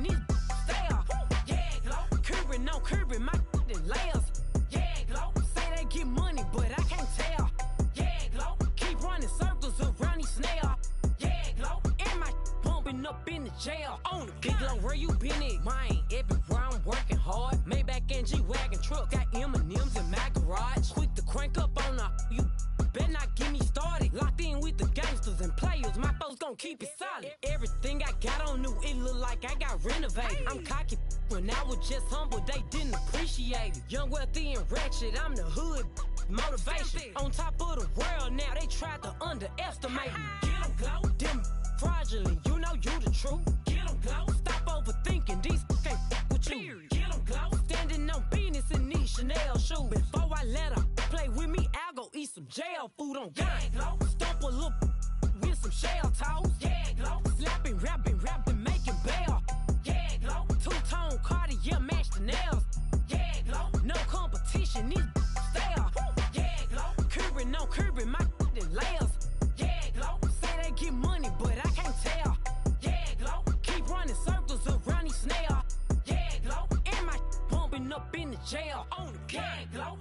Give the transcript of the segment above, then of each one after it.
these stale. Yeah, glow. Curbing, no curbing, my layers. Yeah, glow. Say they get money, but I can't tell. Yeah, glow. Keep running circles around these snails. Yeah, glow. And my bumping up in the jail. On the big glow, where you been at? Mine, everywhere I'm working hard. Maybach and G-Wagon truck, got M&M's in my garage. Quick to crank up on you better not get me started. Locked in with the gangsters and players, my folks gon' keep it solid. Everything I got on new, it look like I got renovated. I'm cocky when I was just humble, they didn't appreciate it. Young, wealthy, and ratchet, I'm the hood motivation. On top of the world now, they tried to underestimate me. Get 'em, glow. Them fraudulent, you know you the truth. Get 'em, glow. Stop overthinking, these can't fuck with you. Get 'em, glow. Standing on business in these Chanel shoes. Before I let her play with me, I'll go eat some jail food on gang. Yeah, stomp a little with some shell toes. Yeah, glow. Slapping, rapping, making bail. Yeah, glow. Two-tone Cartier match the nails. Yeah, glow. No competition, these stale. Yeah, glow. Curbing, no curbing, my layers. Yeah, glow. Say they get money, but I can't tell. Yeah, glow. Keep running circles around these snails. Yeah, glow. And my bumping up in the jail. On the gang, glow.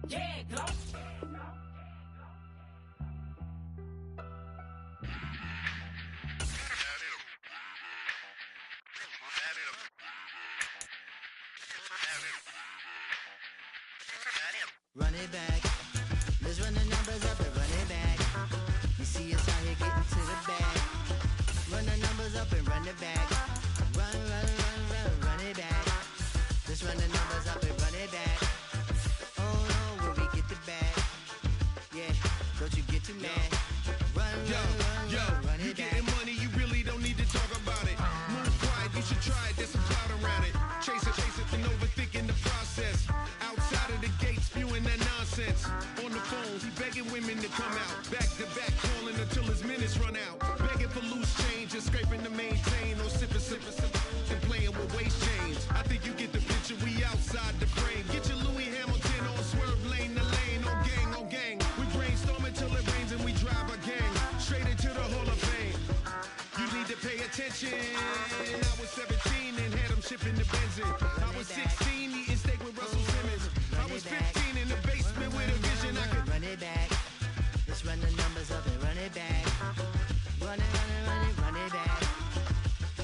Yeah, glow. Run it back. Let's run the numbers up and run it back. You see us out here getting to the bag. Run the numbers up and run it back. Run it back. Let's run the numbers up and run it back. Oh no, will we get the bag? Yeah, don't you get too mad. Run it back. You getting money, you really don't need to talk about it. Move quiet, you should try it, there's some clout around it. Chase it, and overthinking the process. Outside of the gates, spewing that nonsense. On the phone, he begging women to come out. Back to back, calling until his minutes run out. Begging for loose change and scraping to maintain. Or sipping, and playing with waist chains. I think you get the picture, we outside the frame. Get your Louis Hamilton on swerve lane to lane. On gang. We brainstorm until it rains and we drive a gang. Straight into the Hall of Fame. You need to pay attention. I was 17 and had them shipping the Benzin. I was 16 eating steak with Russell Simmons. I was 15 in the basement with a vision. I could run it back. Let's run the numbers up and run it back. Run it back.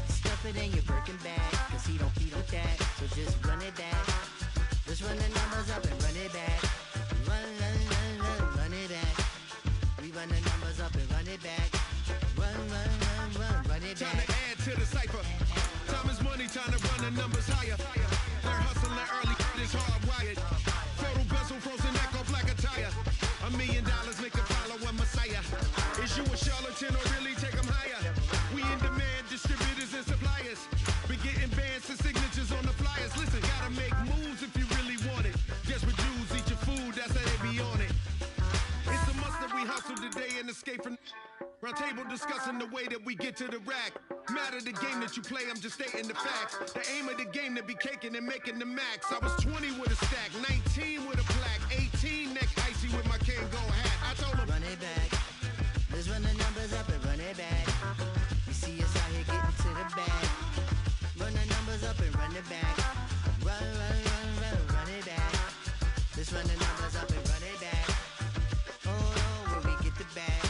Stuff it in your Birkin bag, cause he don't with that. So just run it back. Let's run the numbers up and run it back. Run it back. We run the numbers up and run it back. Run it back. Time to add to the cipher. Time is money, time to run the numbers higher. They're hustling early, this hardwired. Photo bezel, frozen neck off like a tire. $1 million make a follow a messiah. Is you a charlatan or really take them higher? We in demand, distributors and suppliers. Been getting bands and signatures on the flyers. Listen, gotta make moves if you really want it. Desperate Jews eat your food, that's how they be on it. It's a must that we hustle today and escape from. Round table discussing the way that we get to the rack. Matter the game that you play, I'm just stating the facts. The aim of the game to be caking and making the max. I was 20 with a stack, 19 with a plaque, 18 neck icy with my Kango hat. I told him, run it back. Let's run the numbers up and run it back. You see us out here getting to the bag. Run the numbers up and run it back. Run it back. Let's run the numbers up and run it back. Oh no, will we get the bag?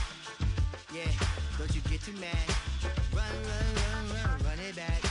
Yeah, don't you get too mad. Run it back.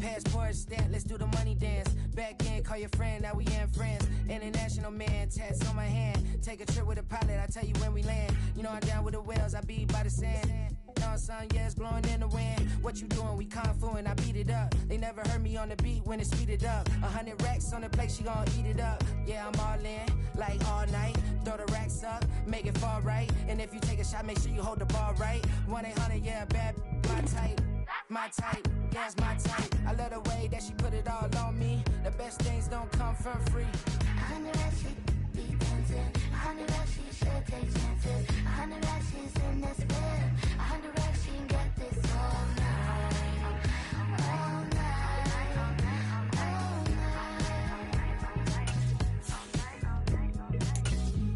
Passport stamp, let's do the money dance. Back in, call your friend, now we in friends. International man, tats on my hand. Take a trip with a pilot, I tell you when we land. You know I'm down with the whales, I be by the sand. On sun, yeah, it's blowing in the wind. What you doing? We kung fu and I beat it up. They never heard me on the beat when it speeded up. 100 racks on the plate, she gon' eat it up. Yeah, I'm all in, like all night. Throw the racks up, make it fall right. And if you take a shot, make sure you hold the ball right. 1-800, yeah, bad, my type. My type, yeah, it's my type. I love the way that she put it all on me. The best things don't come for free. 100 racks, beat them. dancing. 100 racks, she should take chances. 100 racks, she's in this bed. 100 racks, she can get this all night. All night. All night.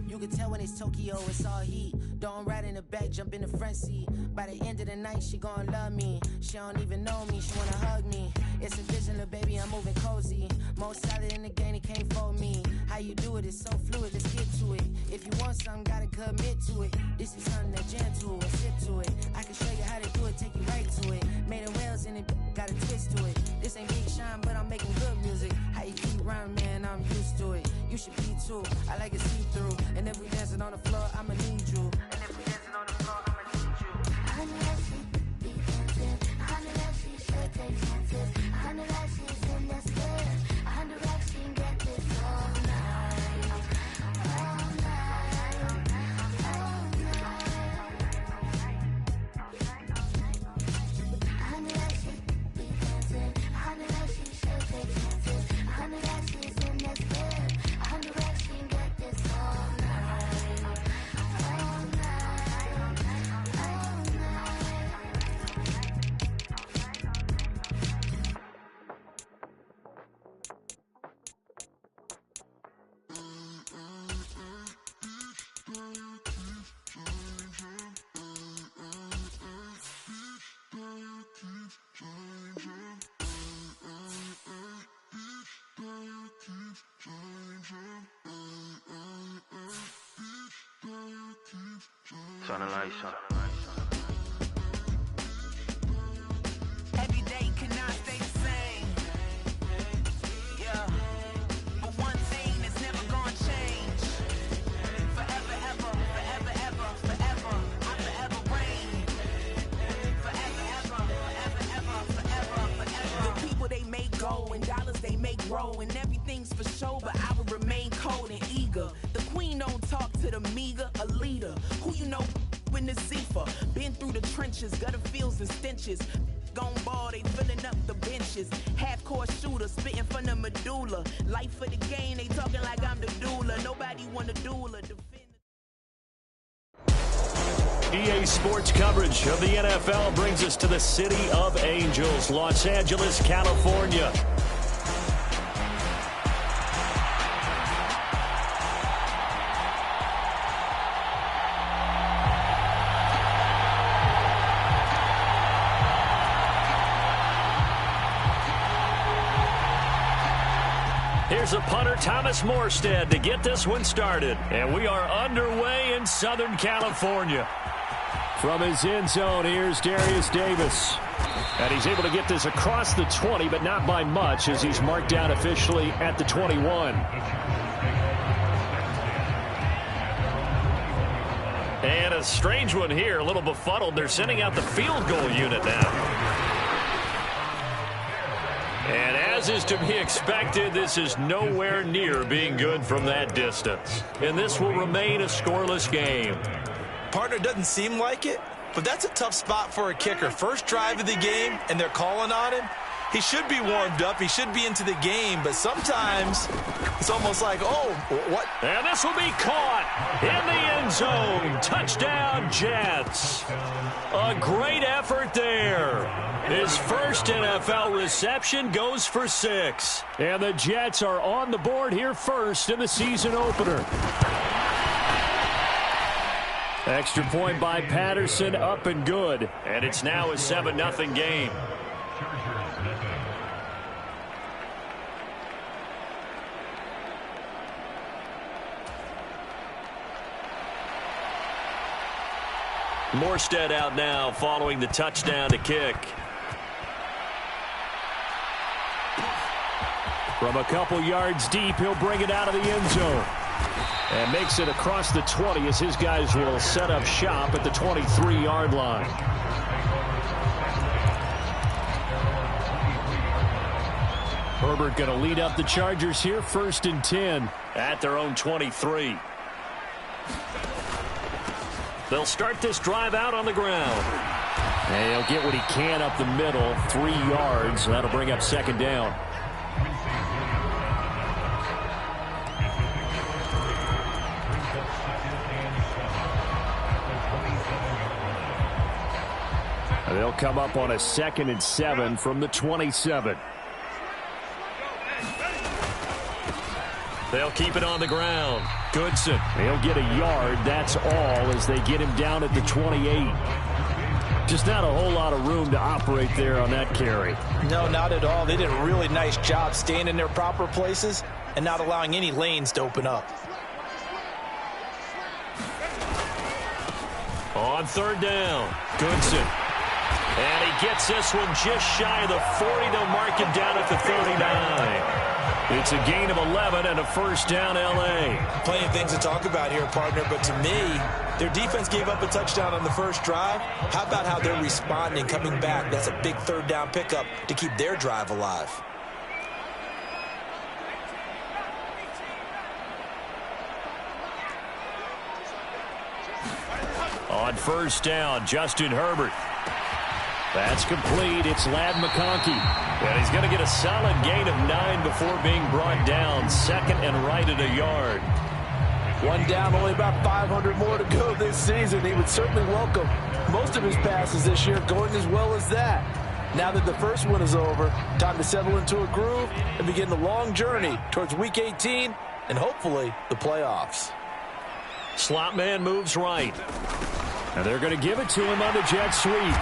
You can tell when it's Tokyo, it's all heat. Don't ride in the back, jump in the front seat. By the end of the night, she gon' love me. She don't even know me, she wanna hug me. It's a vision, little baby, I'm moving cozy. Most solid in the game, it can't fold me. How you do it, it's so fluid, let's get to it. If you want something, gotta commit to it. This is something that gentle and sip to it. I can show you how to do it, take you right to it. Made in Wales and it got a twist to it. This ain't Big Sean, but I'm making good music. How you keep rhyming, man, I'm used to it. You should be too, I like it see-through. And if we dancing on the floor, I'ma need you. And if we dancing on the floor, I'ma need you. 100 racks, she be dancing. 100 racks, she should take chances. 100 racks, she's in this bed. 100 racks, she can get this all night. All night. All night. 100 racks, she be dancing. 100 racks, she should take chances. 100 racks, she's in this bed. 100 racks, she can get this all night. All night. All night. Turn the lights on. Every day cannot stay the same. Yeah. But one thing is never gonna change. Forever, ever, forever, ever, forever. I forever reign. Forever, ever, forever, ever, forever, forever. The people they make go and dollars they make grow. And everything's for show, but I will remain cold and eager. The queen don't talk to the meager, a leader. Who you know in the Zephyr? Been through the trenches, gutter fields and stenches. Gone ball, they filling up the benches. Half-court shooter, spitting from the medulla. Life for the game, they talking like I'm the doula. Nobody wanna doula. EA Sports coverage of the NFL brings us to the City of Angels, Los Angeles, California. Here's a punter, Thomas Morstead, to get this one started. And we are underway in Southern California. From his end zone, here's Darius Davis. And he's able to get this across the 20, but not by much, as he's marked down officially at the 21. And a strange one here, a little befuddled. They're sending out the field goal unit now. And as is to be expected, this is nowhere near being good from that distance. And this will remain a scoreless game. Partner, doesn't seem like it, but that's a tough spot for a kicker. First drive of the game, and they're calling on him. He should be warmed up. He should be into the game, but sometimes it's almost like, oh, what? And this will be caught in the end zone. Touchdown, Jets. A great effort there. His first NFL reception goes for 6. And the Jets are on the board here first in the season opener. Extra point by Patterson, up and good. And it's now a 7-0 game. Morstead out now following the touchdown to kick. From a couple yards deep, he'll bring it out of the end zone. And makes it across the 20 as his guys will set up shop at the 23-yard line. Herbert going to lead up the Chargers here, 1st and 10 at their own 23. They'll start this drive out on the ground. And he'll get what he can up the middle, 3 yards. That'll bring up 2nd down. They'll come up on a 2nd and 7 from the 27. They'll keep it on the ground. Goodson, he'll get a yard. That's all as they get him down at the 28. Just not a whole lot of room to operate there on that carry. No, not at all. They did a really nice job staying in their proper places and not allowing any lanes to open up. On 3rd down, Goodson. And he gets this one just shy of the 40. They'll mark him down at the 39. It's a gain of 11 and a 1st down, L.A. Plenty of things to talk about here, partner, but to me, their defense gave up a touchdown on the first drive. How about how they're responding, coming back? That's a big 3rd down pickup to keep their drive alive. On 1st down, Justin Herbert. That's complete. It's Ladd McConkey. And he's going to get a solid gain of 9 before being brought down. 2nd and right at a yard. 1 down, only about 500 more to go this season. He would certainly welcome most of his passes this year going as well as that. Now that the first one is over, time to settle into a groove and begin the long journey towards Week 18 and hopefully the playoffs. Slot man moves right. And they're going to give it to him on the jet sweep.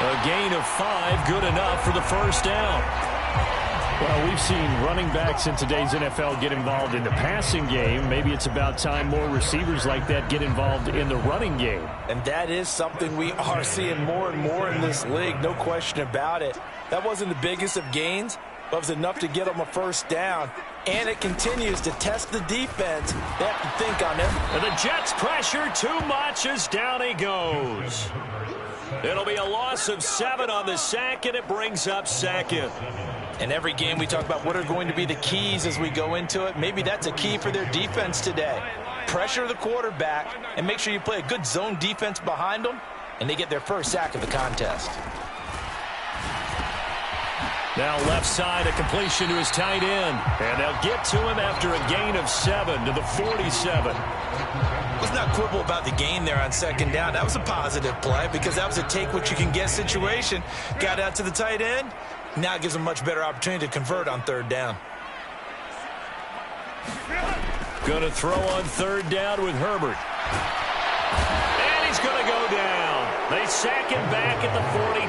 A gain of 5, good enough for the 1st down. Well, we've seen running backs in today's NFL get involved in the passing game. Maybe it's about time more receivers like that get involved in the running game. And that is something we are seeing more and more in this league, no question about it. That wasn't the biggest of gains, but it was enough to get them a 1st down. And it continues to test the defense. They have to think on him. And the Jets pressure too much as down he goes. It'll be a loss of 7 on the sack, and it brings up 2nd. In every game we talk about what are going to be the keys as we go into it. Maybe that's a key for their defense today. Pressure the quarterback and make sure you play a good zone defense behind them, and they get their 1st sack of the contest. Now left side, a completion to his tight end. And they'll get to him after a gain of 7 to the 47. Let's not quibble about the gain there on 2nd down. That was a positive play because that was a take-what-you-can-get situation. Got out to the tight end. Now it gives them a much better opportunity to convert on 3rd down. Going to throw on 3rd down with Herbert. And he's going to go down. They sack him back at the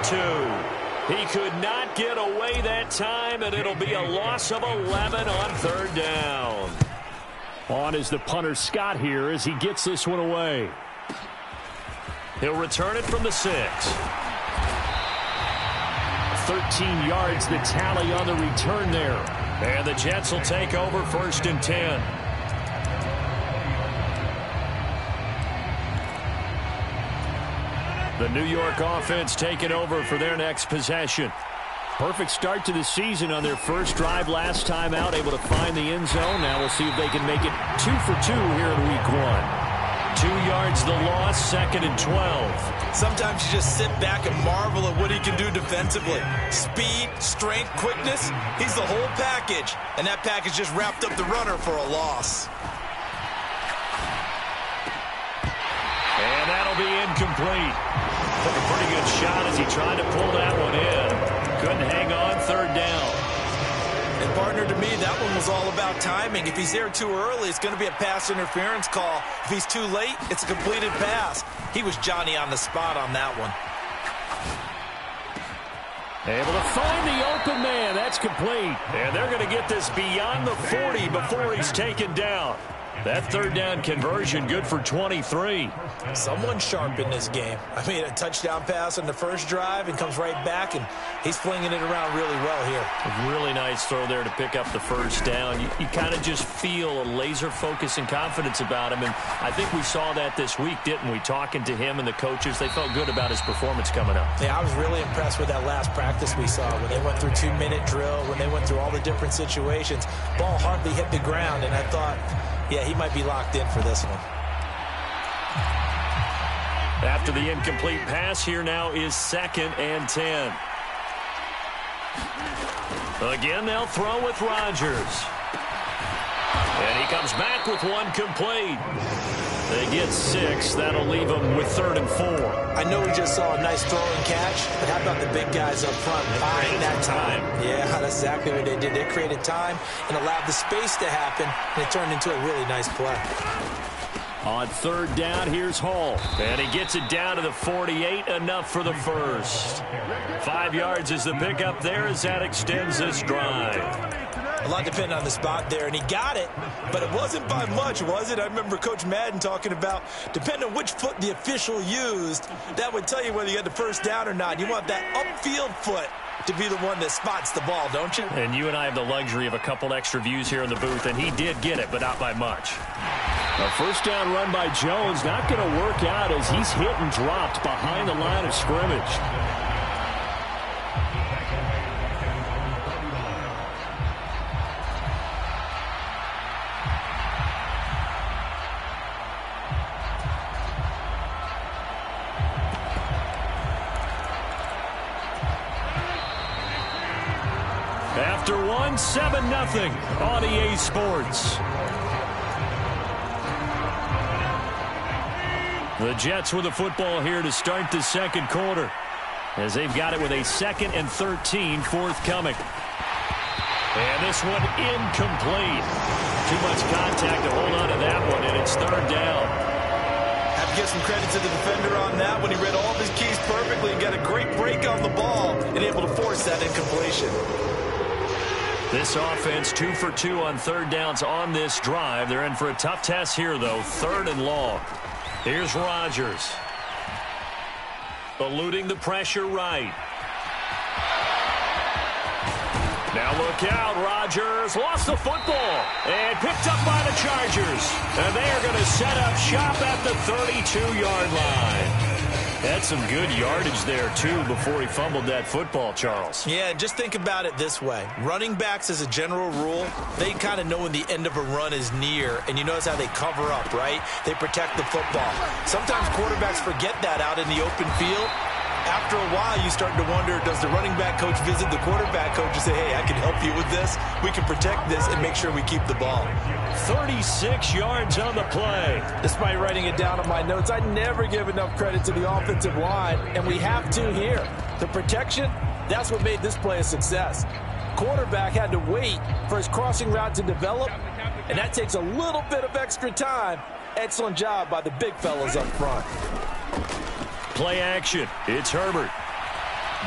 42. He could not get away that time, and it'll be a loss of 11 on 3rd down. On is the punter Scott here as he gets this one away. He'll return it from the 6. 13 yards the tally on the return there. And the Jets will take over 1st and 10. The New York offense taking over for their next possession. Perfect start to the season on their first drive last time out, able to find the end zone. Now we'll see if they can make it 2 for 2 here in Week 1. 2 yards the loss, 2nd and 12. Sometimes you just sit back and marvel at what he can do defensively. Speed, strength, quickness, he's the whole package. And that package just wrapped up the runner for a loss. And that'll be incomplete. Took a pretty good shot as he tried to pull that one in. Couldn't hang on 3rd down. And partner, to me, that one was all about timing. If he's there too early, it's going to be a pass interference call. If he's too late, it's a completed pass. He was Johnny on the spot on that one. Able to find the open man. That's complete. And they're going to get this beyond the 40 before he's taken down. That 3rd down conversion good for 23. Someone sharp in this game. I mean, a touchdown pass on the first drive and comes right back, and he's flinging it around really well here. A really nice throw there to pick up the 1st down. You kind of just feel a laser focus and confidence about him, and I think we saw that this week, didn't we? Talking to him and the coaches, they felt good about his performance coming up. Yeah, I was really impressed with that last practice we saw when they went through 2-minute drill, when they went through all the different situations. Ball hardly hit the ground, and I thought, yeah, he might be locked in for this one. After the incomplete pass, here now is 2nd and 10. Again, they'll throw with Rodgers. And he comes back with one complete. They get 6. That'll leave them with 3rd and 4. I know we just saw a nice throw and catch, but how about the big guys up front buying that time? Yeah, that's exactly what they did. They created time and allowed the space to happen, and it turned into a really nice play. On 3rd down, here's Hall. And he gets it down to the 48, enough for the first. 5 yards is the pickup there as that extends this drive. A lot depending on the spot there, and he got it, but it wasn't by much, was it? I remember Coach Madden talking about, depending on which foot the official used, that would tell you whether you had the first down or not. You want that upfield foot to be the one that spots the ball, don't you? And you and I have the luxury of a couple extra views here in the booth, and he did get it, but not by much. A first down run by Jones, not going to work out as he's hit and dropped behind the line of scrimmage. After 1, 7-0 on EA Sports. The Jets with the football here to start the second quarter, as they've got it with a 2nd and 13 forthcoming. And this one incomplete. Too much contact to hold on to that one, and it's 3rd down. Have to give some credit to the defender on that when he read all of his keys perfectly and got a great break on the ball and able to force that incompletion. This offense 2 for 2 on 3rd downs on this drive. They're in for a tough test here, though. 3rd and long. Here's Rodgers. Eluding the pressure right. Now look out. Rodgers lost the football and picked up by the Chargers. And they are going to set up shop at the 32-yard line. That's some good yardage there, too, before he fumbled that football, Charles. Yeah, just think about it this way. Running backs, as a general rule, they kind of know when the end of a run is near, and you notice how they cover up, right? They protect the football. Sometimes quarterbacks forget that out in the open field. After a while, you start to wonder, does the running back coach visit the quarterback coach and say, hey, I can help you with this. We can protect this and make sure we keep the ball. 36 yards on the play. Despite writing it down on my notes, I never give enough credit to the offensive line, and we have to here. The protection, that's what made this play a success. Quarterback had to wait for his crossing route to develop, and that takes a little bit of extra time. Excellent job by the big fellas up front. Play action. It's Herbert.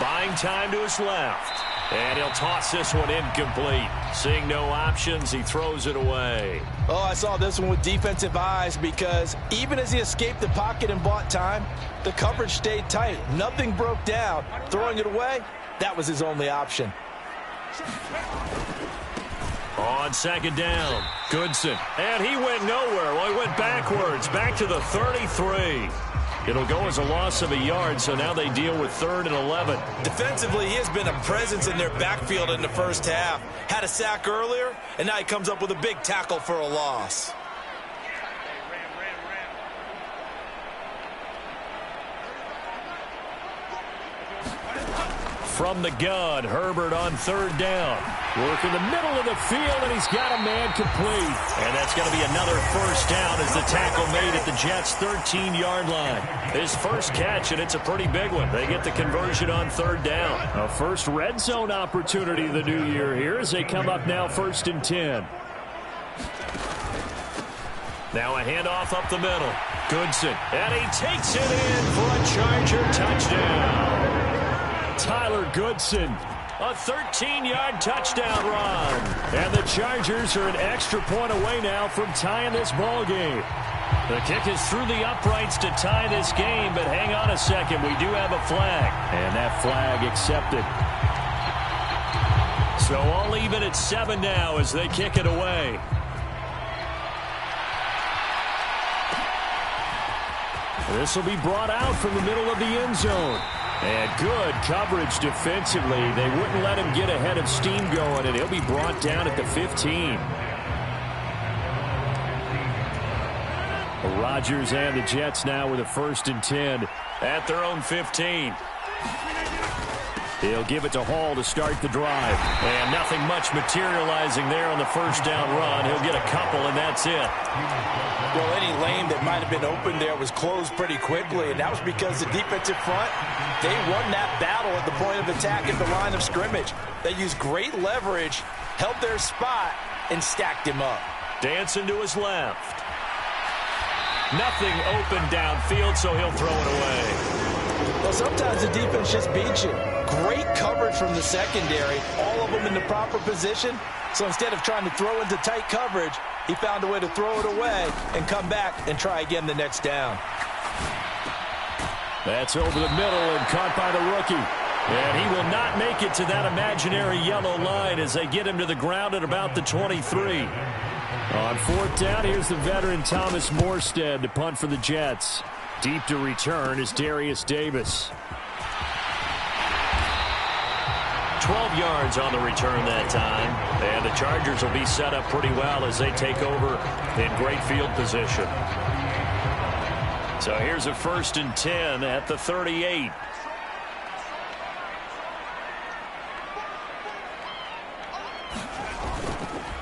Buying time to his left. And he'll toss this one incomplete. Seeing no options, he throws it away. Oh, I saw this one with defensive eyes because even as he escaped the pocket and bought time, the coverage stayed tight. Nothing broke down. Throwing it away, that was his only option. On 2nd down, Goodson. And he went nowhere. Well, he went backwards, back to the 33. It'll go as a loss of a yard, so now they deal with 3rd and 11. Defensively, he has been a presence in their backfield in the first half. Had a sack earlier, and now he comes up with a big tackle for a loss. From the gun, Herbert on 3rd down. Work in the middle of the field, and he's got a man complete. And that's going to be another first down as the tackle made at the Jets' 13-yard line. His first catch, and it's a pretty big one. They get the conversion on 3rd down. A first red zone opportunity of the new year here as they come up now 1st and 10. Now a handoff up the middle. Goodson, and he takes it in for a Charger touchdown. Tyler Goodson, a 13-yard touchdown run. And the Chargers are an extra point away now from tying this ball game. The kick is through the uprights to tie this game, but hang on a second. We do have a flag. And that flag accepted. So all even at 7 now as they kick it away. This will be brought out from the middle of the end zone. And good coverage defensively. They wouldn't let him get ahead of steam going, and he'll be brought down at the 15. Rodgers and the Jets now with a 1st and 10 at their own 15. He'll give it to Hall to start the drive. And nothing much materializing there on the first down run. He'll get a couple, and that's it. Well, any lane that might have been open there was closed pretty quickly, and that was because the defensive front, they won that battle at the point of attack at the line of scrimmage. They used great leverage, held their spot, and stacked him up. Dancing to his left. Nothing open downfield, so he'll throw it away. Well, sometimes the defense just beats you. Great coverage from the secondary, all of them in the proper position. So instead of trying to throw into tight coverage, he found a way to throw it away and come back and try again the next down. That's over the middle and caught by the rookie. And he will not make it to that imaginary yellow line as they get him to the ground at about the 23. On fourth down, here's the veteran Thomas Morstead to punt for the Jets. Deep to return is Darius Davis. 12 yards on the return that time. And the Chargers will be set up pretty well as they take over in great field position. So here's a 1st and 10 at the 38.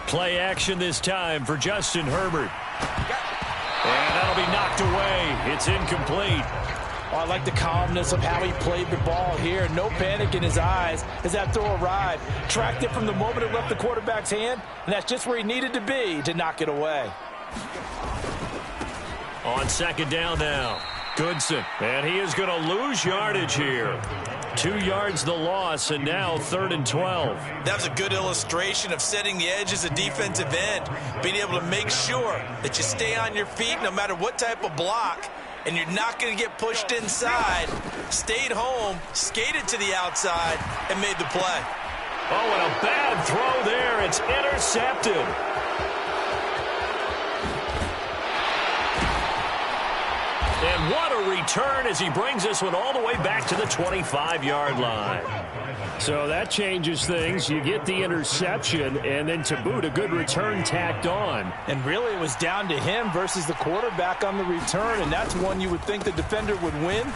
Play action this time for Justin Herbert. And that'll be knocked away. It's incomplete. Oh, I like the calmness of how he played the ball here. No panic in his eyes as that throw arrived. Tracked it from the moment it left the quarterback's hand, and that's just where he needed to be to knock it away. On 2nd down now, Goodson. And he is going to lose yardage here. 2 yards the loss, and now 3rd and 12. That was a good illustration of setting the edge as a defensive end, being able to make sure that you stay on your feet no matter what type of block, and you're not going to get pushed inside. Stayed home, skated to the outside, and made the play. Oh, and a bad throw there. It's intercepted. And what a return as he brings this one all the way back to the 25-yard line. So that changes things. You get the interception, and then to boot, a good return tacked on. And really, it was down to him versus the quarterback on the return, and that's one you would think the defender would win.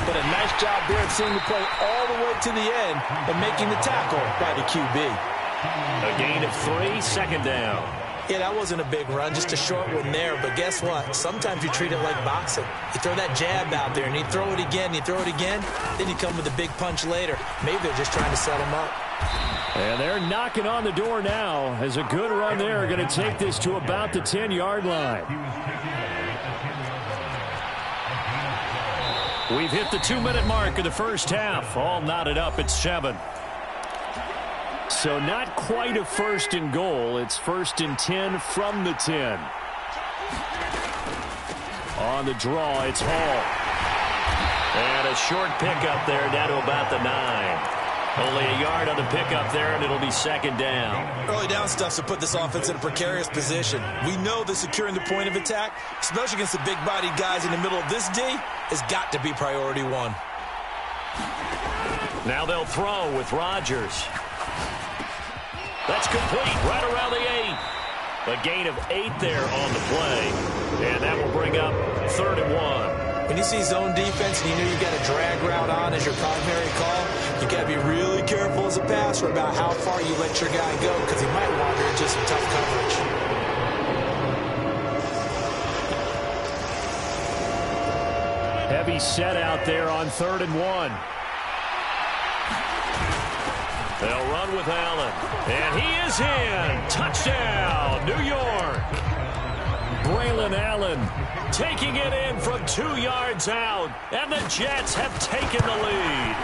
But a nice job there at seeing the play all the way to the end and making the tackle by the QB. A gain of 3, 2nd down. Yeah, that wasn't a big run, just a short one there. But guess what? Sometimes you treat it like boxing. You throw that jab out there, and you throw it again, then you come with a big punch later. Maybe they're just trying to set him up. And they're knocking on the door now as a good run there. Going to take this to about the 10-yard line. We've hit the 2-minute mark of the first half. All knotted up at 7. So not quite a 1st and goal. It's 1st and 10 from the 10. On the draw, it's Hall. And a short pickup there down to about the 9. Only a yard on the pickup there, and it'll be 2nd down. Early down stuff to put this offense in a precarious position. We know that securing the point of attack, especially against the big-bodied guys in the middle of this D, has got to be priority 1. Now they'll throw with Rodgers. That's complete right around the 8. A gain of 8 there on the play. And that will bring up 3rd and 1. When you see zone defense and you know you've got a drag route on as your primary call, you got to be really careful as a passer about how far you let your guy go because he might wander into some tough coverage. Heavy set out there on 3rd and 1. They'll run with Allen. And he is in. Touchdown, New York. Braylon Allen taking it in from 2 yards out. And the Jets have taken the lead.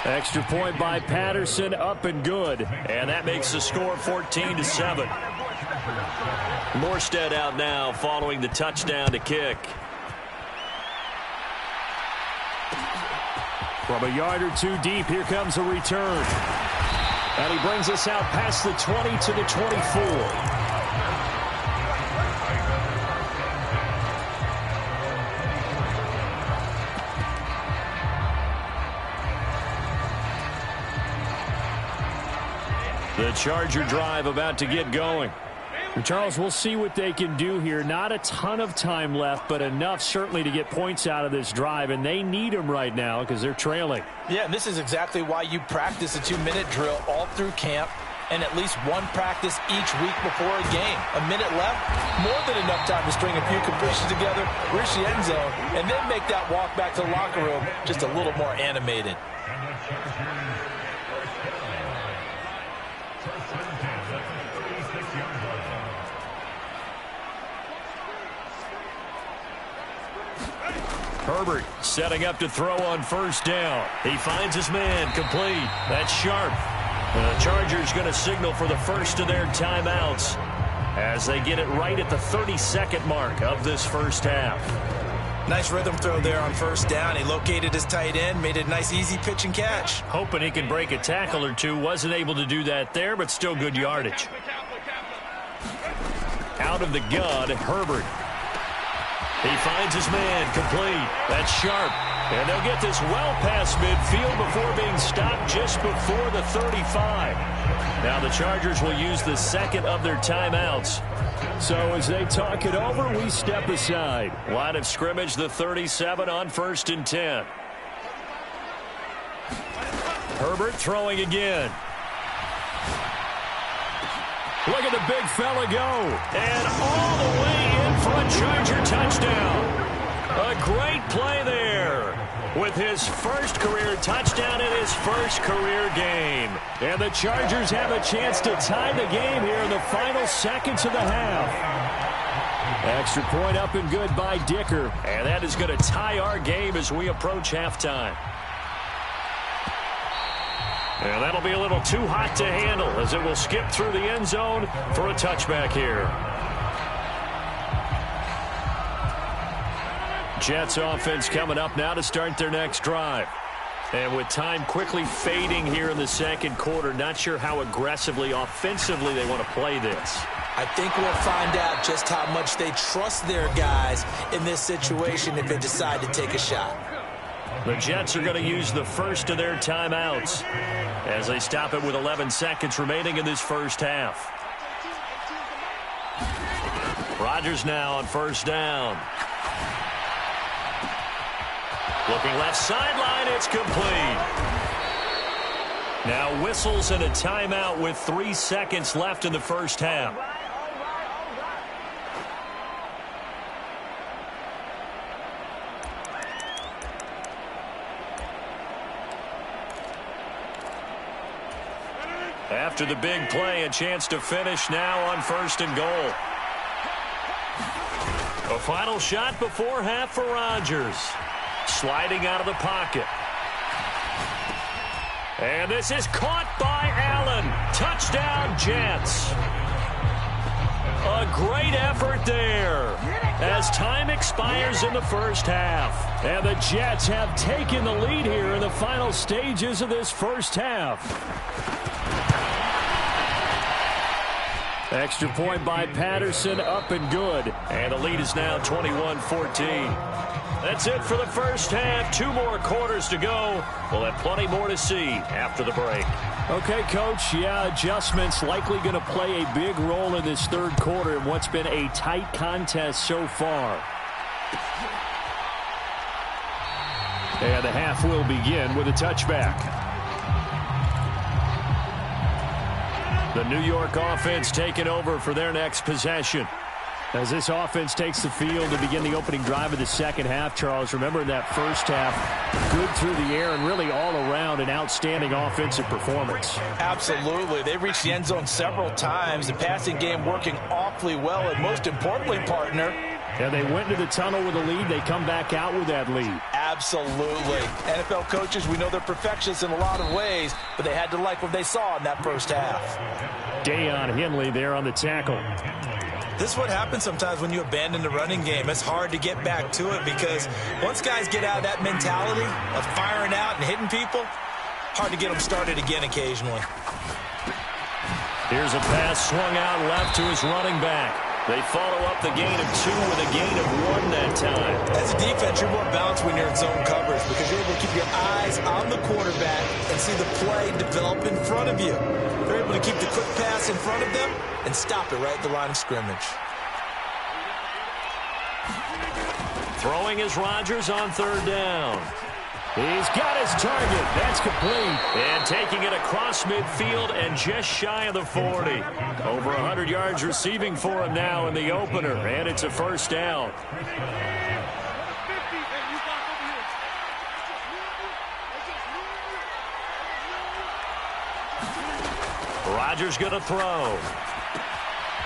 Extra point by Patterson, up and good. And that makes the score 14-7. Morstead out now following the touchdown to kick. From a yard or 2 deep, here comes a return. And he brings us out past the 20 to the 24. The Charger drive about to get going. And Charles, we'll see what they can do here. Not a ton of time left, but enough certainly to get points out of this drive, and they need them right now because they're trailing. Yeah, and this is exactly why you practice a 2-minute drill all through camp. and at least one practice each week before a game. A minute left, more than enough time to string a few completions together, reach the end zone, and then make that walk back to the locker room just a little more animated. Herbert setting up to throw on first down. He finds his man, complete. That's sharp. The Chargers going to signal for the first of their timeouts as they get it right at the 32nd mark of this first half. Nice rhythm throw there on first down. He located his tight end, made it a nice easy pitch and catch. Hoping he can break a tackle or two. Wasn't able to do that there, but still good yardage. Out of the gun, Herbert. He finds his man, complete. That's sharp. And they'll get this well past midfield before being stopped just before the 35. Now the Chargers will use the second of their timeouts. So as they talk it over, we step aside. Line of scrimmage, the 37 on 1st and 10. Herbert throwing again. Look at the big fella go. And all the way in for a Charger touchdown. A great play there with his first career touchdown in his first career game. And the Chargers have a chance to tie the game here in the final seconds of the half. Extra point up and good by Dicker. And that is going to tie our game as we approach halftime. And that'll be a little too hot to handle as it will skip through the end zone for a touchback here. Jets offense coming up now to start their next drive. And with time quickly fading here in the second quarter, not sure how aggressively, offensively they want to play this. I think we'll find out just how much they trust their guys in this situation if they decide to take a shot. The Jets are going to use the first of their timeouts as they stop it with 11 seconds remaining in this first half. Rodgers now on first down. Looking left sideline, it's complete. Now whistles and a timeout with 3 seconds left in the first half. After the big play, a chance to finish now on 1st and goal. A final shot before half for Rodgers. Sliding out of the pocket. And this is caught by Allen. Touchdown, Jets. A great effort there as time expires in the first half. And the Jets have taken the lead here in the final stages of this first half. Extra point by Patterson, up and good. And the lead is now 21-14. That's it for the first half. 2 more quarters to go. We'll have plenty more to see after the break. Okay, Coach, yeah, adjustments likely going to play a big role in this third quarter in what's been a tight contest so far. And the half will begin with a touchback. The New York offense taking over for their next possession. As this offense takes the field to begin the opening drive of the second half, Charles, remember in that first half, good through the air and really all around an outstanding offensive performance. Absolutely. They reached the end zone several times. The passing game working awfully well, and most importantly, partner, and they went into the tunnel with a lead. They come back out with that lead. Absolutely. NFL coaches, we know they're perfectionists in a lot of ways, but they had to like what they saw in that first half. Deion Henley there on the tackle. This is what happens sometimes when you abandon the running game. It's hard to get back to it because once guys get out of that mentality of firing out and hitting people, hard to get them started again occasionally. Here's a pass swung out left to his running back. They follow up the gain of 2 with a gain of 1 that time. As a defense, you're more balanced when you're in zone coverage because you're able to keep your eyes on the quarterback and see the play develop in front of you. They're able to keep the quick pass in front of them and stop it right at the line of scrimmage. Throwing is Rodgers on third down. He's got his target. That's complete. And taking it across midfield and just shy of the 40. Over 100 yards receiving for him now in the opener, and it's a first down. Rodgers going to throw.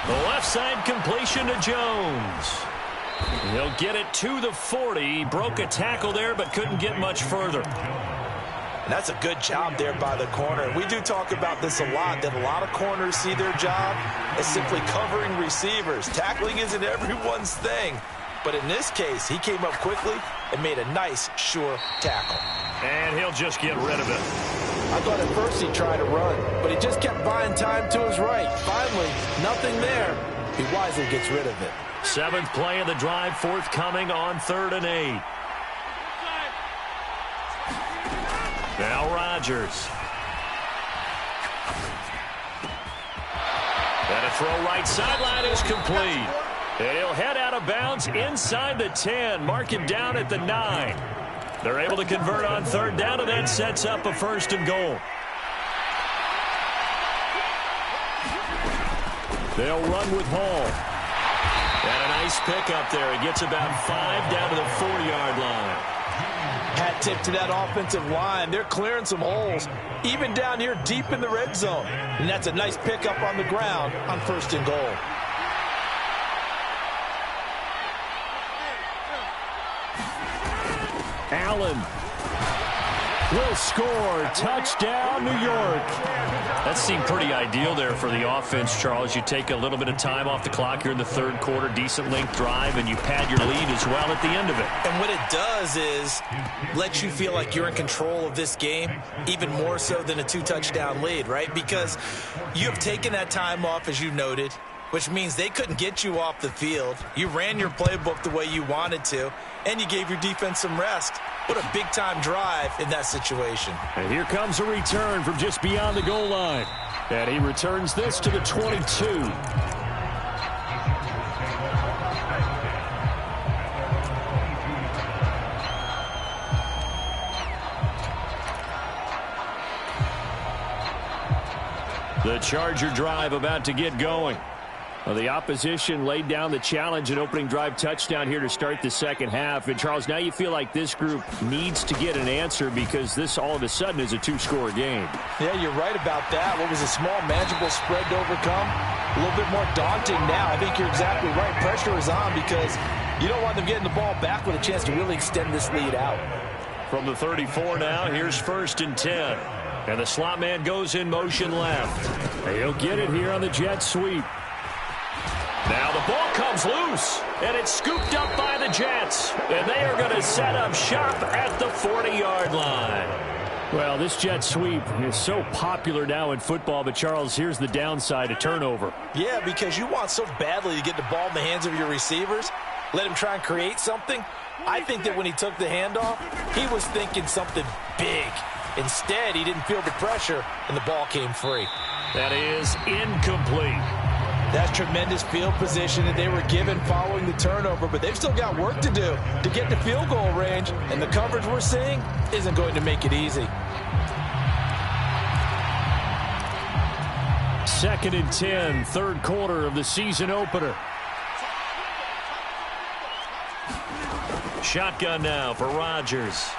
The left side completion to Jones. He'll get it to the 40. He broke a tackle there but couldn't get much further. And that's a good job there by the corner. We do talk about this a lot, that a lot of corners see their job as simply covering receivers. Tackling isn't everyone's thing. But in this case, he came up quickly and made a nice, sure tackle. And he'll just get rid of it. I thought at first he'd try to run, but he just kept buying time to his right. Finally, nothing there. He wisely gets rid of it. 7th play of the drive, forthcoming on 3rd and 8. Now Rodgers. And a throw right sideline is complete. And he'll head out of bounds inside the 10. Mark him down at the 9. They're able to convert on 3rd down, and that sets up a 1st and goal. They'll run with Hall. And a nice pickup there. He gets about 5 down to the 4-yard line. Hat tip to that offensive line. They're clearing some holes, even down here deep in the red zone. And that's a nice pickup on the ground on 1st and goal. Allen will score. Touchdown, New York. That seemed pretty ideal there for the offense, Charles. You take a little bit of time off the clock here in the 3rd quarter, decent length drive, and you pad your lead as well at the end of it. And what it does is let you feel like you're in control of this game, even more so than a 2-touchdown lead, right? Because you have taken that time off, as you noted, which means they couldn't get you off the field. You ran your playbook the way you wanted to, and you gave your defense some rest. What a big-time drive in that situation. And here comes a return from just beyond the goal line. And he returns this to the 22. The Charger drive about to get going. Well, the opposition laid down the challenge and opening drive touchdown here to start the second half. And, Charles, now you feel like this group needs to get an answer because this all of a sudden is a 2-score game. Yeah, you're right about that. What was a small, manageable spread to overcome? A little bit more daunting now. I think you're exactly right. Pressure is on because you don't want them getting the ball back with a chance to really extend this lead out. From the 34 now, here's 1st and 10. And the slot man goes in motion left. He'll get it here on the jet sweep. Now the ball comes loose, and it's scooped up by the Jets. And they are going to set up shop at the 40-yard line. Well, this jet sweep is so popular now in football, but, Charles, here's the downside, a turnover. Yeah, because you want so badly to get the ball in the hands of your receivers, let him try and create something. I think that when he took the handoff, he was thinking something big. Instead, he didn't feel the pressure, and the ball came free. That is incomplete. That's tremendous field position that they were given following the turnover, but they've still got work to do to get to field goal range, and the coverage we're seeing isn't going to make it easy. 2nd and 10, 3rd quarter of the season opener. Shotgun now for Rodgers.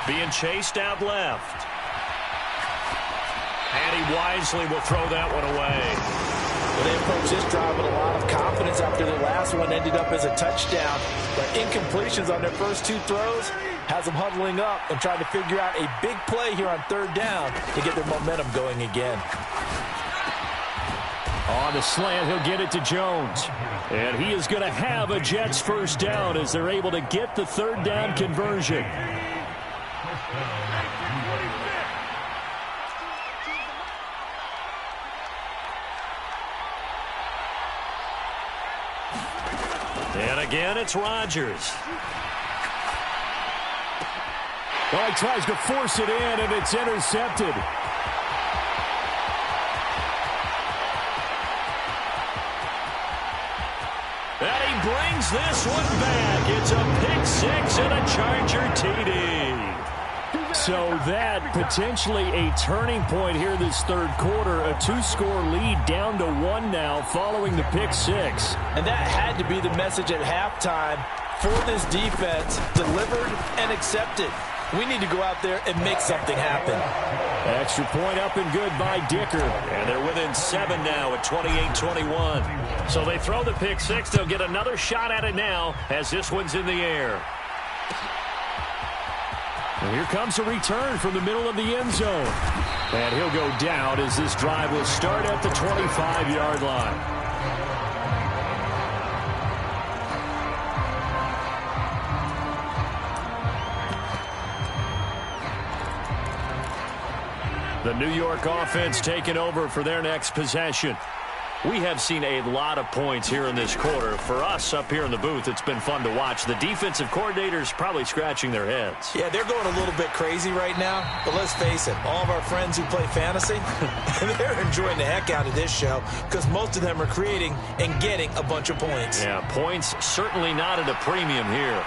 Being chased out left. And he wisely will throw that one away. Well, they approached this drive with a lot of confidence after their last one ended up as a touchdown. But incompletions on their first 2 throws has them huddling up and trying to figure out a big play here on 3rd down to get their momentum going again. On the slant, he'll get it to Jones. And he is going to have a Jets 1st down as they're able to get the 3rd down conversion. And again, it's Rodgers. Oh, he tries to force it in, and it's intercepted. And he brings this one back. It's a pick six and a Charger TD. So that potentially a turning point here this third quarter. A two-score lead down to one now following the pick six. And that had to be the message at halftime for this defense. Delivered and accepted. We need to go out there and make something happen. Extra point up and good by Dicker. And they're within 7 now at 28-21. So they throw the pick six. They'll get another shot at it now as this one's in the air. And here comes a return from the middle of the end zone. And he'll go down as this drive will start at the 25-yard line. The New York offense taking over for their next possession. We have seen a lot of points here in this quarter. For us up here in the booth, it's been fun to watch. The defensive coordinators probably scratching their heads. Yeah, they're going a little bit crazy right now. But let's face it, all of our friends who play fantasy, they're enjoying the heck out of this show because most of them are creating and getting a bunch of points. Yeah, points certainly not at a premium here.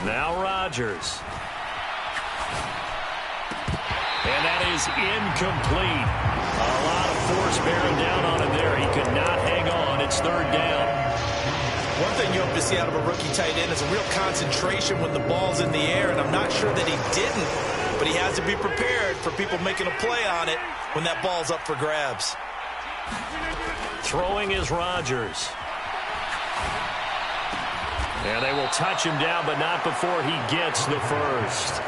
Now Rodgers. And that is incomplete. A lot of force bearing down on him there. He could not hang on. It's third down. One thing you hope to see out of a rookie tight end is a real concentration when the ball's in the air, and I'm not sure that he didn't, but he has to be prepared for people making a play on it when that ball's up for grabs. Throwing is Rodgers. And they will touch him down, but not before he gets the first.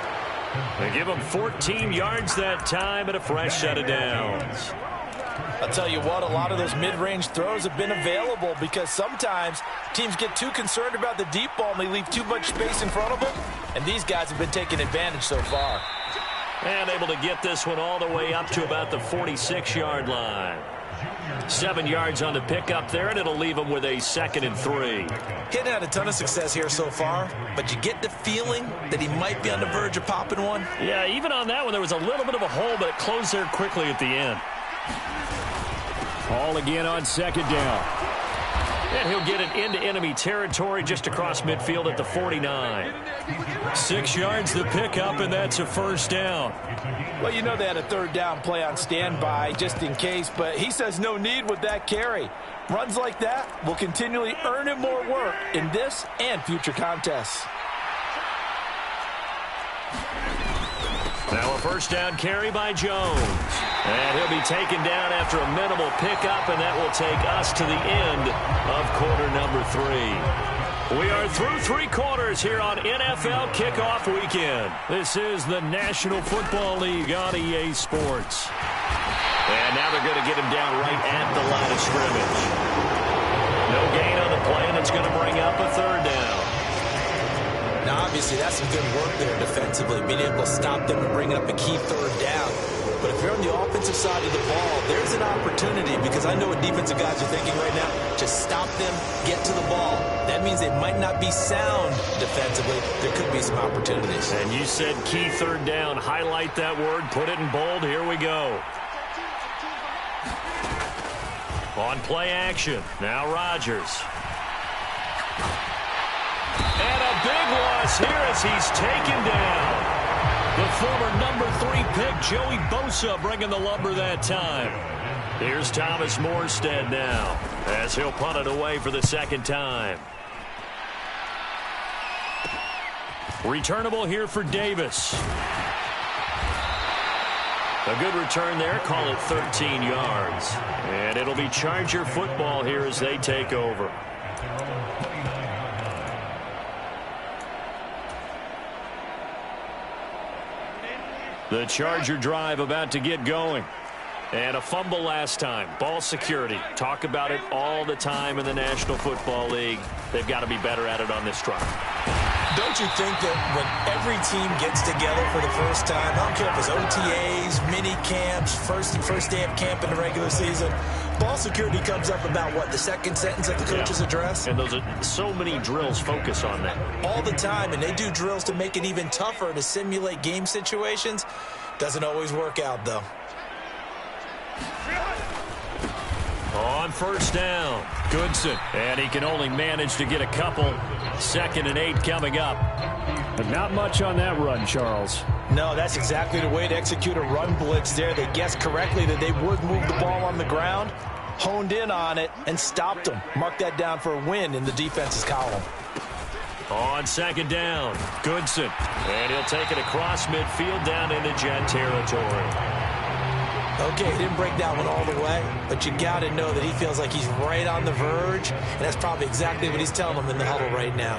They give him 14 yards that time and a fresh set of downs. I'll tell you what, a lot of those mid-range throws have been available because sometimes teams get too concerned about the deep ball and they leave too much space in front of them, and these guys have been taking advantage so far. And able to get this one all the way up to about the 46-yard line. 7 yards on the pickup there, and it'll leave him with a 2nd and 3. He'd had a ton of success here so far, but you get the feeling that he might be on the verge of popping one. Yeah, even on that one, there was a little bit of a hole, but it closed there quickly at the end. Ball again on 2nd down. And he'll get it into enemy territory just across midfield at the 49. 6 yards the pickup, and that's a first down. Well, you know they had a third down play on standby just in case, but he says no need with that carry. Runs like that will continually earn him more work in this and future contests. Now a first down carry by Jones. And he'll be taken down after a minimal pickup, and that will take us to the end of quarter number 3. We are through 3 quarters here on NFL Kickoff Weekend. This is the National Football League on EA Sports. And now they're going to get him down right at the line of scrimmage. No gain on the play, and it's going to bring up a third down. Now, obviously, that's some good work there defensively, being able to stop them and bring up a key third down. But if you're on the offensive side of the ball, there's an opportunity because I know what defensive guys are thinking right now. Just stop them, get to the ball. That means they might not be sound defensively. There could be some opportunities. And you said key third down. Highlight that word. Put it in bold. Here we go. On play action. Now Rodgers. And a big loss here as he's taken down. The former number 3 pick, Joey Bosa, bringing the lumber that time. Here's Thomas Morstead now as he'll punt it away for the 2nd time. Returnable here for Davis. A good return there. Call it 13 yards. And it'll be Charger football here as they take over. The Charger drive about to get going. And a fumble last time. Ball security. Talk about it all the time in the National Football League. They've got to be better at it on this drive. Don't you think that when every team gets together for the first time, I don't care if it's OTAs, mini camps, first day of camp in the regular season, ball security comes up about, what, the second sentence of the coach's address? And those are so many drills focus on that. All the time, and they do drills to make it even tougher to simulate game situations. Doesn't always work out, though. On first down, Goodson. And he can only manage to get a couple. 2nd and 8 coming up. But not much on that run, Charles. No, that's exactly the way to execute a run blitz there. They guessed correctly that they would move the ball on the ground, honed in on it, and stopped them. Mark that down for a win in the defense's column. On 2nd down, Goodson. And he'll take it across midfield down into Jet territory. Okay, he didn't break that one all the way, but you got to know that he feels like he's right on the verge, and that's probably exactly what he's telling them in the huddle right now.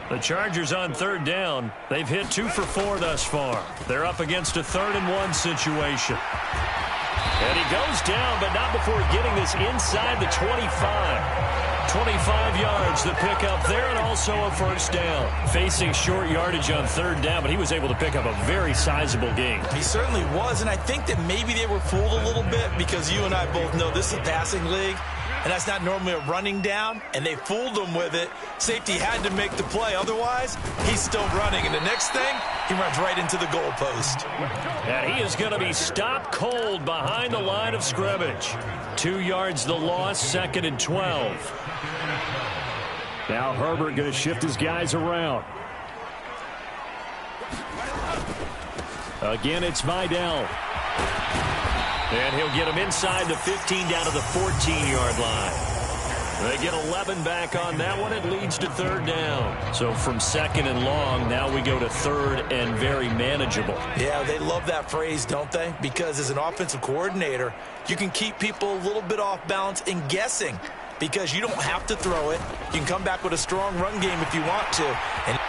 The Chargers on 3rd down. They've hit 2 for 4 thus far. They're up against a 3rd and 1 situation. And he goes down, but not before getting this inside the 25. 25 yards the pickup there, and also a first down. Facing short yardage on 3rd down, but he was able to pick up a very sizable gain. He certainly was, and I think that maybe they were fooled a little bit because you and I both know this is a passing league, and that's not normally a running down, and they fooled him with it. Safety had to make the play. Otherwise, he's still running, and the next thing, he runs right into the goalpost. And he is going to be stopped cold behind the line of scrimmage. 2 yards the loss, 2nd and 12. Now Herbert going to shift his guys around. Again, it's Vidal. And he'll get him inside the 15 down to the 14-yard line. They get 11 back on that one. It leads to 3rd down. So from 2nd and long, now we go to 3rd and very manageable. Yeah, they love that phrase, don't they? Because as an offensive coordinator, you can keep people a little bit off balance and guessing because you don't have to throw it. You can come back with a strong run game if you want to.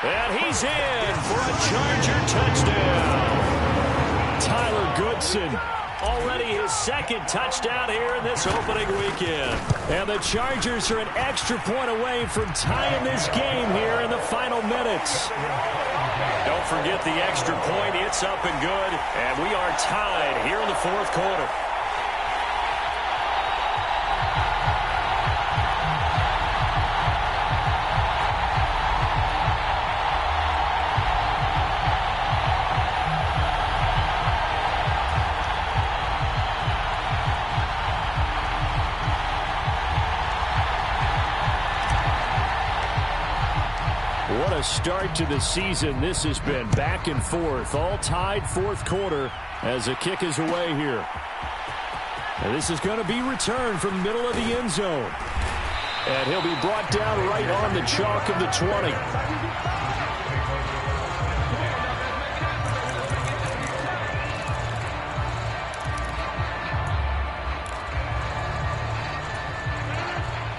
And he's in for a Charger touchdown. Tyler Goodson. Already his 2nd touchdown here in this opening weekend. And the Chargers are an extra point away from tying this game here in the final minutes. Don't forget the extra point. It's up and good. And we are tied here in the 4th quarter. What a start to the season. This has been back and forth, all tied 4th quarter as the kick is away here. And this is going to be returned from the middle of the end zone. And he'll be brought down right on the chalk of the 20.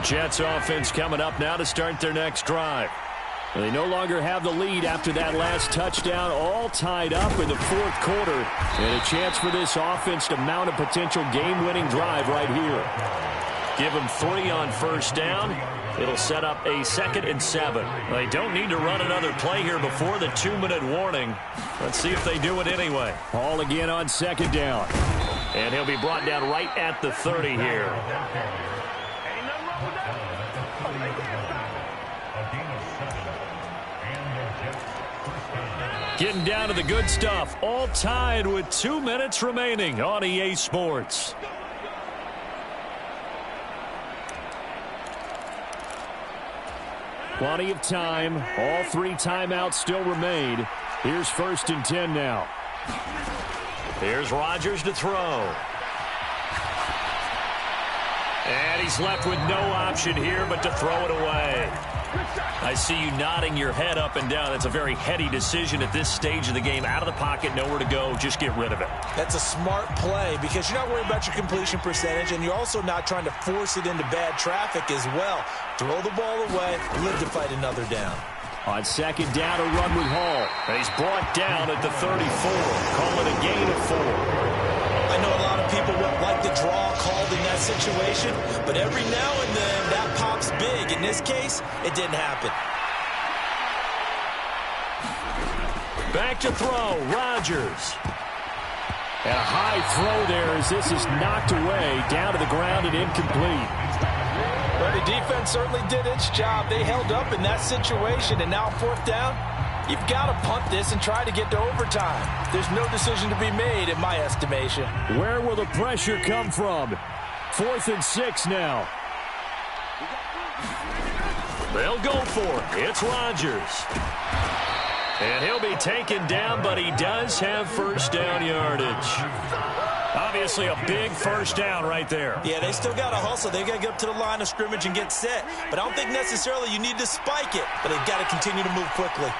Jets offense coming up now to start their next drive. They no longer have the lead after that last touchdown, all tied up in the 4th quarter. And a chance for this offense to mount a potential game-winning drive right here. Give them 3 on 1st down. It'll set up a 2nd and 7. They don't need to run another play here before the 2-minute warning. Let's see if they do it anyway. Ball again on 2nd down. And he'll be brought down right at the 30 here. Getting down to the good stuff. All tied with 2 minutes remaining on EA Sports. Plenty of time. All 3 timeouts still remain. Here's 1st and 10 now. Here's Rodgers to throw. And he's left with no option here but to throw it away. I see you nodding your head up and down. That's a very heady decision at this stage of the game. Out of the pocket, nowhere to go. Just get rid of it. That's a smart play because you're not worried about your completion percentage, and you're also not trying to force it into bad traffic as well. Throw the ball away, live to fight another down. On 2nd down, a run with Hall. And he's brought down at the 34. Call it a gain of 4. I know a lot of people won't like the draw called in that situation, but every now and then that pops big. In this case, it didn't happen. Back to throw, Rodgers. And a high throw there as this is knocked away, down to the ground and incomplete. Well, the defense certainly did its job. They held up in that situation, and now 4th down, you've got to punt this and try to get to overtime. There's no decision to be made in my estimation. Where will the pressure come from? 4th and 6 now. They'll go for it. It's Rodgers. And he'll be taken down, but he does have first down yardage. Obviously a big first down right there. Yeah, they still got to hustle. They got to get up to the line of scrimmage and get set. But I don't think necessarily you need to spike it, but they've got to continue to move quickly.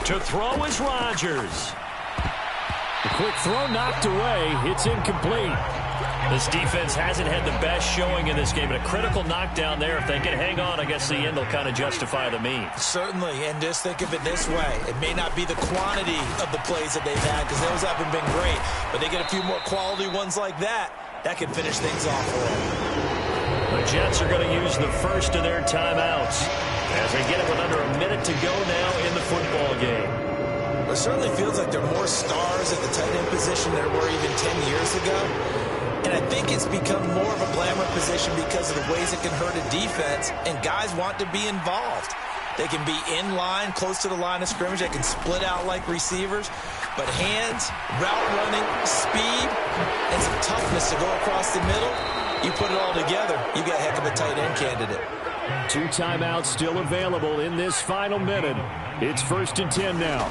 To throw is Rodgers. The quick throw knocked away. It's incomplete. This defense hasn't had the best showing in this game, but a critical knockdown there. If they can hang on, I guess the end will kind of justify the means. Certainly, and just think of it this way. It may not be the quantity of the plays that they've had because those haven't been great, but they get a few more quality ones like that. That can finish things off for them. The Jets are going to use the first of their timeouts as they get it with under a minute to go now in the football game. It certainly feels like there are more stars at the tight end position than there were even 10 years ago. And I think it's become more of a glamour position because of the ways it can hurt a defense, and guys want to be involved. They can be in line, close to the line of scrimmage. They can split out like receivers. But hands, route running, speed, and some toughness to go across the middle, you put it all together, you got a heck of a tight end candidate. 2 timeouts still available in this final minute. It's 1st and 10 now.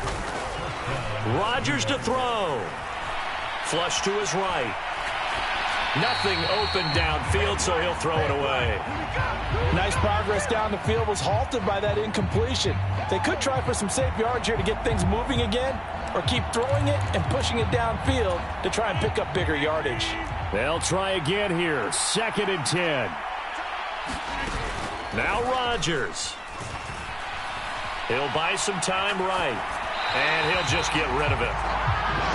Rodgers to throw. Flush to his right. Nothing open downfield, so he'll throw it away. Nice progress down the field, was halted by that incompletion. They could try for some safe yards here to get things moving again, or keep throwing it and pushing it downfield to try and pick up bigger yardage. They'll try again here. 2nd and 10. Now Rodgers. He'll buy some time right, and he'll just get rid of it.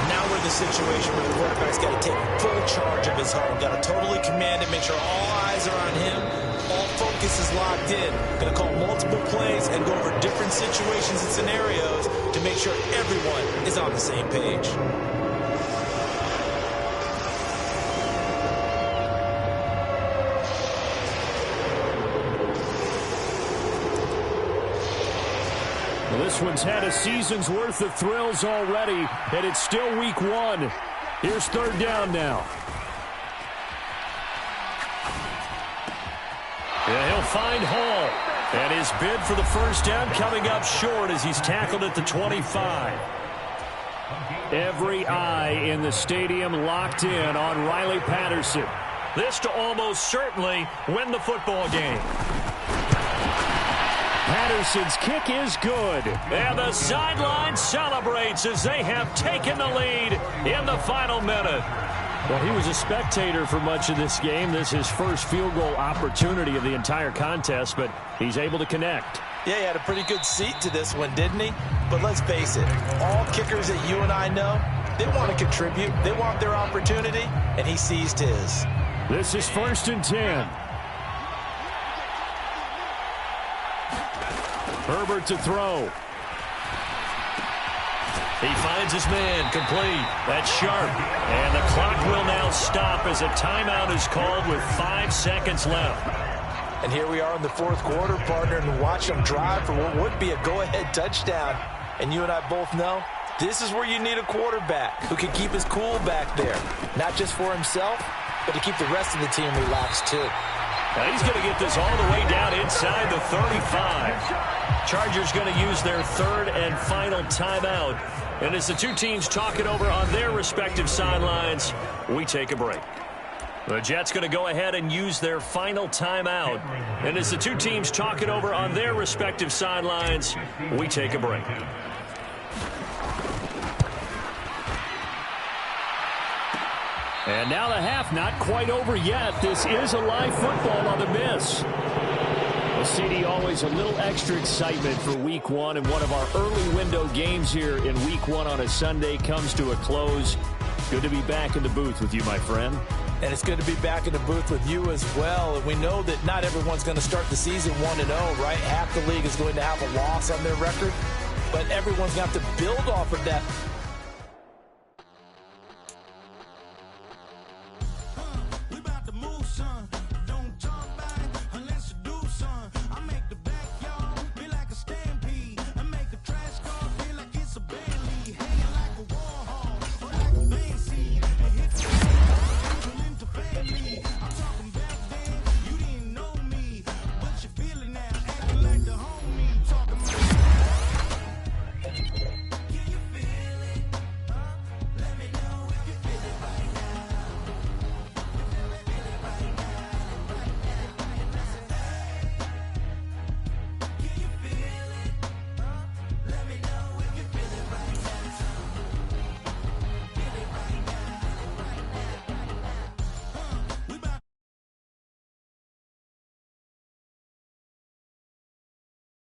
Now we're in the situation where the quarterback's got to take full charge of his home. Got to totally command it, make sure all eyes are on him. All focus is locked in. Going to call multiple plays and go over different situations and scenarios to make sure everyone is on the same page. This one's had a season's worth of thrills already, and it's still week 1. Here's 3rd down now. Yeah, he'll find Hall. And his bid for the first down coming up short as he's tackled at the 25. Every eye in the stadium locked in on Riley Patterson. This to almost certainly win the football game. Patterson's kick is good. And the sideline celebrates as they have taken the lead in the final minute. Well, he was a spectator for much of this game. This is his first field goal opportunity of the entire contest, but he's able to connect. Yeah, he had a pretty good seat to this one, didn't he? But let's face it, all kickers that you and I know, they want to contribute. They want their opportunity, and he seized his. This is 1st and 10. Herbert to throw. He finds his man, complete. That's sharp. And the clock will now stop as a timeout is called with 5 seconds left. And here we are in the 4th quarter, partner, and watch them drive for what would be a go-ahead touchdown. And you and I both know this is where you need a quarterback who can keep his cool back there. Not just for himself, but to keep the rest of the team relaxed too. Now he's going to get this all the way down inside the 35. Chargers going to use their 3rd and final timeout. And as the two teams talk it over on their respective sidelines, we take a break. The Jets going to go ahead and use their final timeout. And as the two teams talk it over on their respective sidelines, we take a break. And now the half not quite over yet. This is a live football on the miss. Well, CD, always a little extra excitement for week 1, and one of our early window games here in week 1 on a Sunday comes to a close. Good to be back in the booth with you, my friend. And it's good to be back in the booth with you as well. And we know that not everyone's going to start the season 1-0, right? Half the league is going to have a loss on their record. But everyone's going to have to build off of that